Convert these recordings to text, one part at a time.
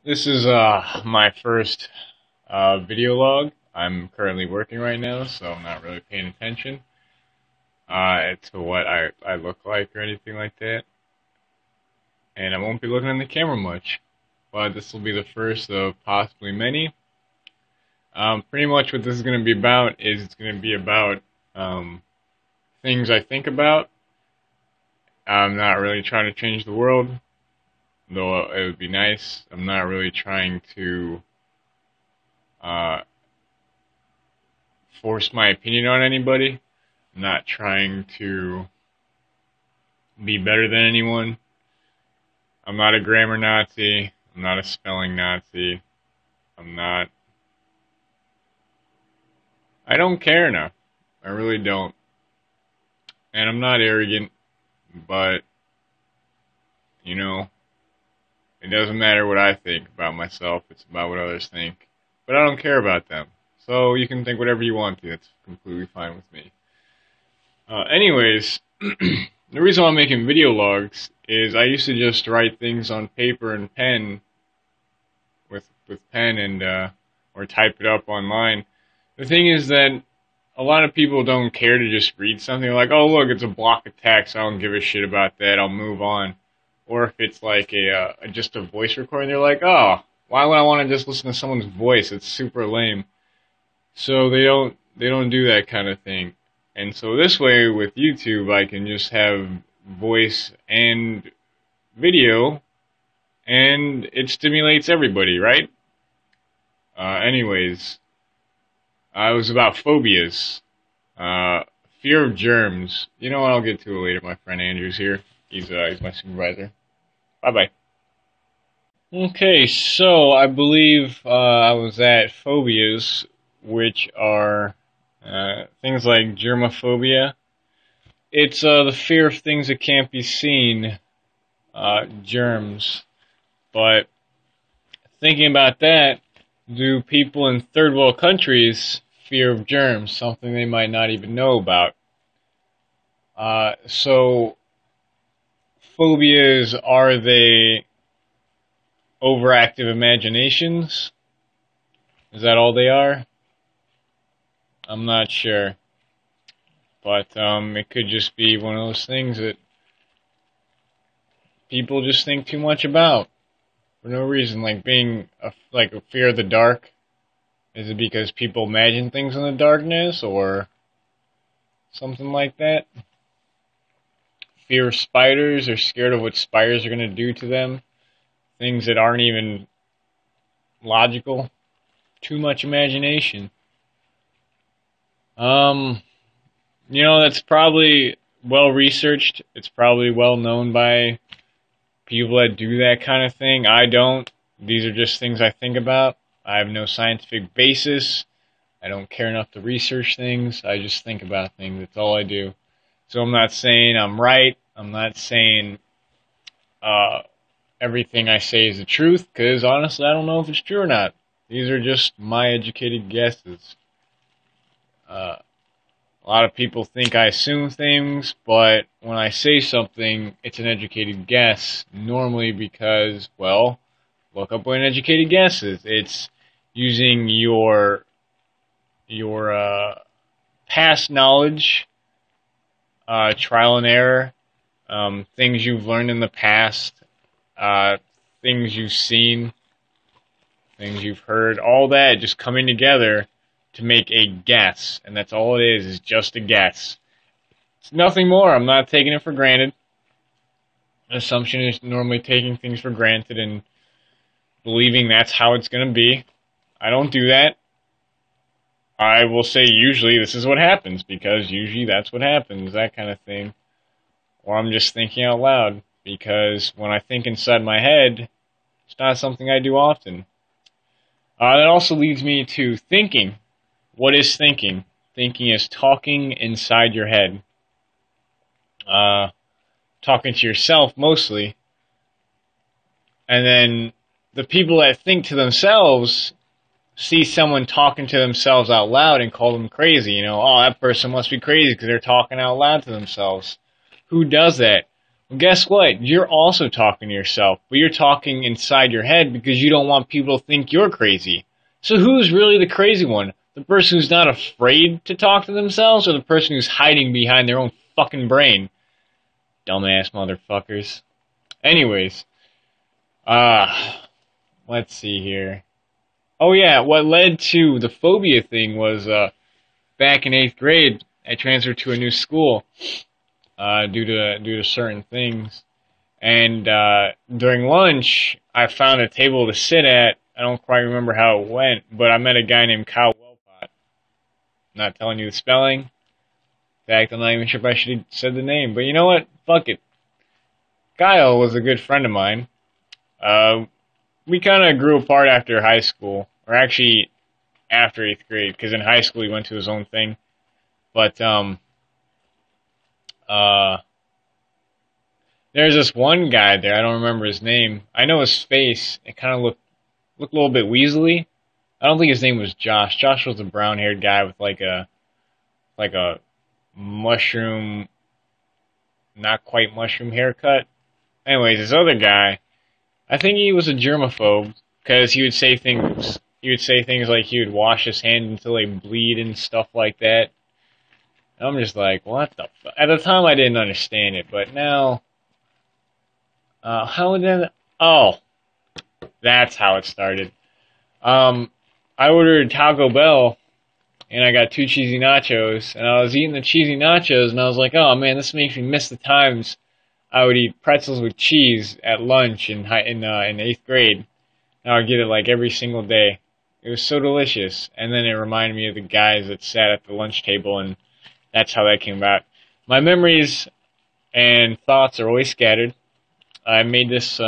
This is my first video log. I'm currently working right now, so I'm not really paying attention to what I look like or anything like that. And I won't be looking in the camera much, but this will be the first of possibly many. Pretty much what this is going to be about is it's going to be about things I think about. I'm not really trying to change the world, though it would be nice. I'm not really trying to uh, force my opinion on anybody. I'm not trying to be better than anyone. I'm not a grammar Nazi. I'm not a spelling Nazi. I don't care enough. I really don't. And I'm not arrogant, but, it doesn't matter what I think about myself. It's about what others think. But I don't care about them. So you can think whatever you want to. That's completely fine with me. Anyways, the reason why I'm making video logs is I used to just write things on paper and pen with pen and or type it up online. The thing is that a lot of people don't care to just read something like, oh look, it's a block of text, I don't give a shit about that, I'll move on. Or if it's like just a voice recording, they're like, oh, why would I want to just listen to someone's voice? It's super lame. So they don't do that kind of thing. And so this way with YouTube, I can just have voice and video, and it stimulates everybody, right? Anyways, it was about phobias. Fear of germs. You know what, I'll get to it later. My friend Andrew's here. He's my supervisor. Bye-bye. Okay, so I believe I was at phobias, which are things like germophobia. It's the fear of things that can't be seen, germs. But thinking about that, do people in third world countries fear of germs, something they might not even know about? So phobias, are they overactive imaginations? Is that all they are? I'm not sure. But it could just be one of those things that people just think too much about for no reason, like being like a fear of the dark. Is it because people imagine things in the darkness or something like that? Fear of spiders, or scared of what spiders are going to do to them. Things that aren't even logical. Too much imagination. That's probably well researched. It's probably well known by people that do that kind of thing. I don't. These are just things I think about. I have no scientific basis. I don't care enough to research things. I just think about things. That's all I do. So I'm not saying I'm right. I'm not saying everything I say is the truth, because honestly I don't know if it's true or not. These are just my educated guesses. A lot of people think I assume things, but when I say something, it's an educated guess, normally because, well, look up what an educated guess is. It's using your past knowledge, trial and error, things you've learned in the past, things you've seen, things you've heard, all that just coming together to make a guess. And that's all it is just a guess. It's nothing more. I'm not taking it for granted. An assumption is normally taking things for granted and believing that's how it's going to be. I don't do that. I will say usually this is what happens, because usually that's what happens, that kind of thing. Or I'm just thinking out loud, because when I think inside my head, it's not something I do often. That also leads me to thinking. What is thinking? Thinking is talking inside your head. Talking to yourself mostly. And then the people that think to themselves see someone talking to themselves out loud and call them crazy. Oh, that person must be crazy because they're talking out loud to themselves. Who does that? Well, guess what? You're also talking to yourself, but you're talking inside your head because you don't want people to think you're crazy. So who's really the crazy one? The person who's not afraid to talk to themselves, or the person who's hiding behind their own fucking brain? Dumbass motherfuckers. Anyways, let's see here. Oh yeah, what led to the phobia thing was back in 8th grade, I transferred to a new school due to certain things. And during lunch, I found a table to sit at. I don't quite remember how it went, but I met a guy named Kyle Wellpot. Not telling you the spelling. In fact, I'm not even sure if I should have said the name. But you know what? Fuck it. Kyle was a good friend of mine. We kind of grew apart after high school. Or actually, after 8th grade. Because in high school, he went to his own thing. But, there's this one guy there. I don't remember his name. I know his face. It kind of looked a little bit weaselly. I don't think his name was Josh. Josh was a brown-haired guy with like a mushroom, not quite mushroom haircut. Anyways, this other guy, I think he was a germaphobe because he would say things. He would say things like he would wash his hands until they bleed and stuff like that. And I'm just like, what the fuck? At the time, I didn't understand it, but now. How did that? Oh, that's how it started. I ordered Taco Bell, and I got 2 cheesy nachos, and I was eating the cheesy nachos, and I was like, oh man, this makes me miss the times I would eat pretzels with cheese at lunch in 8th grade. And I would get it like every single day. It was so delicious, and then it reminded me of the guys that sat at the lunch table, and that's how that came about. My memories and thoughts are always scattered. I made this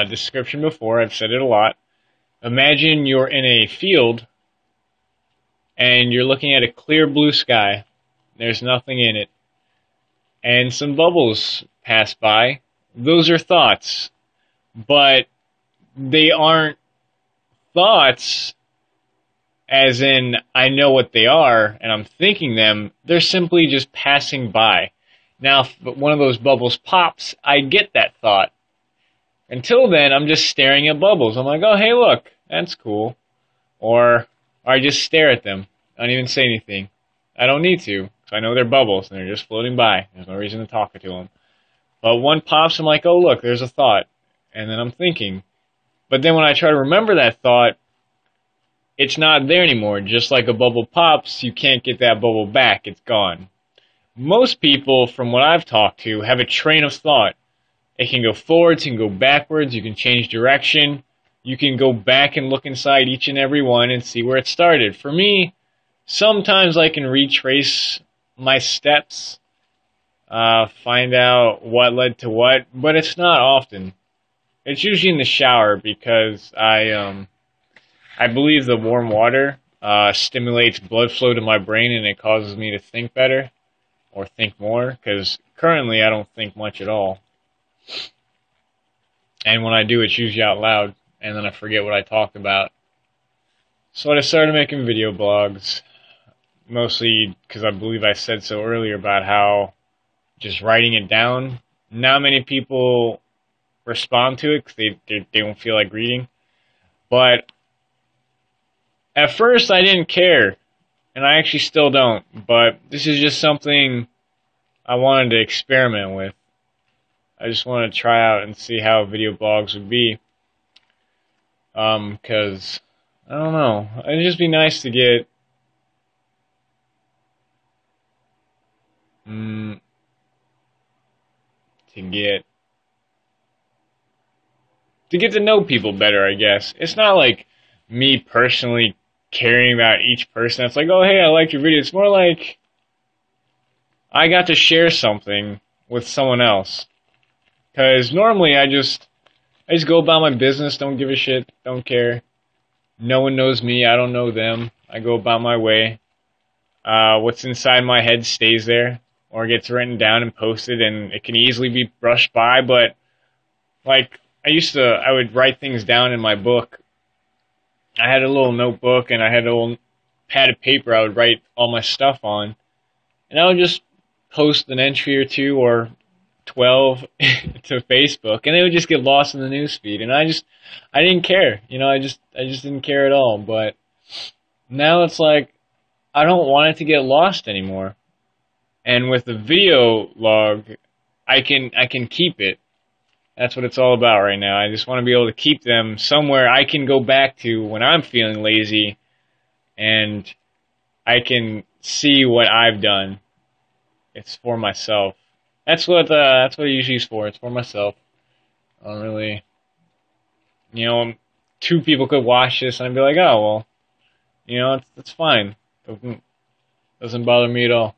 description before. I've said it a lot. Imagine you're in a field and you're looking at a clear blue sky. There's nothing in it. And some bubbles pass by. Those are thoughts. But they aren't thoughts as in I know what they are and I'm thinking them. They're simply just passing by. Now, if one of those bubbles pops, I get that thought. Until then, I'm just staring at bubbles. I'm like, oh, hey, look, that's cool. Or I just stare at them. I don't even say anything. I don't need to, because I know they're bubbles, and they're just floating by. There's no reason to talk to them. But one pops, I'm like, oh, look, there's a thought. And then I'm thinking. But then when I try to remember that thought, it's not there anymore. Just like a bubble pops, you can't get that bubble back. It's gone. Most people, from what I've talked to, have a train of thought. It can go forwards, it can go backwards, you can change direction. You can go back and look inside each and every one and see where it started. For me, sometimes I can retrace my steps, find out what led to what, but it's not often. It's usually in the shower because I believe the warm water stimulates blood flow to my brain and it causes me to think better. Or think more, because currently I don't think much at all. And when I do, it's usually out loud, and then I forget what I talked about. So I started making video blogs, mostly because I believe I said so earlier about how just writing it down, not many people respond to it because they don't feel like reading. But at first I didn't care. And I actually still don't, but this is just something I wanted to experiment with. I just wanted to try out and see how video blogs would be. Because, I don't know, it'd just be nice to get, to get to know people better, I guess. It's not like me personally caring about each person. It's like, oh, hey, I liked your video. It's more like I got to share something with someone else. Because normally I just go about my business, don't give a shit, don't care. No one knows me, I don't know them. I go about my way. What's inside my head stays there, or gets written down and posted, and it can easily be brushed by, but, like, I would write things down in my book. I had a little notebook, and I had a little pad of paper I would write all my stuff on. And I would just post an entry or two or 12 to Facebook, and they would just get lost in the news feed, and I didn't care, I just didn't care at all. But now it's like I don't want it to get lost anymore. And with the video log, I can keep it. That's what it's all about right now. I just want to be able to keep them somewhere I can go back to when I'm feeling lazy, and I can see what I've done. It's for myself. That's what it usually is for. It's for myself. I don't really, you know, two people could watch this and I'd be like, oh well, it's fine. Doesn't bother me at all.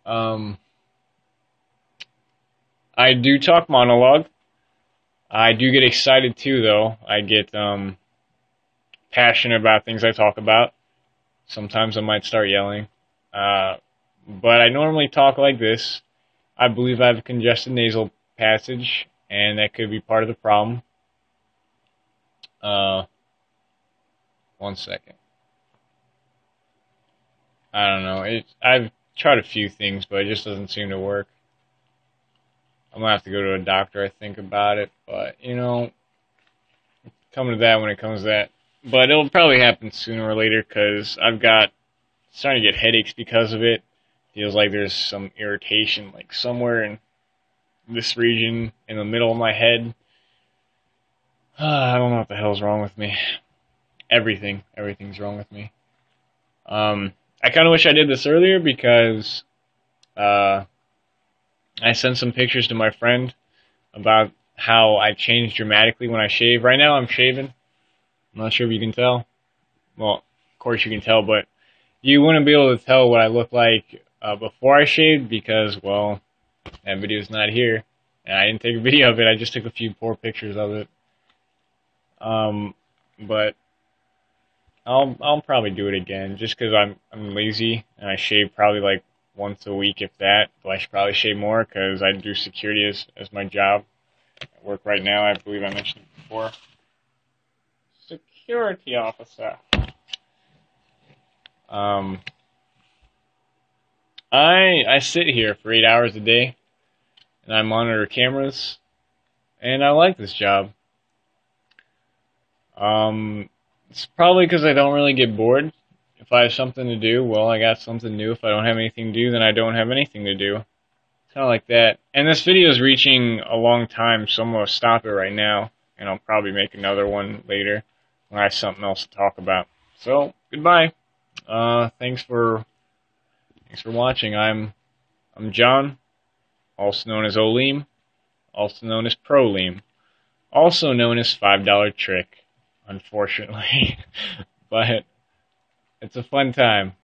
Um, I do talk monologue. I do get excited too, though. I get passionate about things I talk about. Sometimes I might start yelling. But I normally talk like this. I believe I have a congested nasal passage, and that could be part of the problem. Uh, 1 second. I don't know. I've tried a few things, but it just doesn't seem to work. I'm gonna have to go to a doctor, I think, about it. But coming to that when it comes to that. But it'll probably happen sooner or later because starting to get headaches because of it. Feels like there's some irritation, like somewhere in this region in the middle of my head. I don't know what the hell's wrong with me. Everything's wrong with me. I kind of wish I did this earlier because I sent some pictures to my friend about how I changed dramatically when I shave. Right now I'm shaving. I'm not sure if you can tell. Well, of course you can tell, but you wouldn't be able to tell what I look like before I shaved because, well, that video's not here. And I didn't take a video of it. I just took a few poor pictures of it. But I'll probably do it again just because I'm lazy and I shave probably like once a week, if that. But I should probably shave more because I do security as my job at work right now. I believe I mentioned it before. Security officer. I sit here for 8 hours a day and I monitor cameras, and I like this job. It's probably because I don't really get bored. If I have something to do, well, I got something to do. If I don't have anything to do, then I don't have anything to do. Kind of like that. And this video is reaching a long time, so I'm going to stop it right now, and I'll probably make another one later when I have something else to talk about. So, goodbye. Thanks for watching. I'm John, also known as Oleem, also known as Proleem, also known as $5 Trick, unfortunately. But it's a fun time.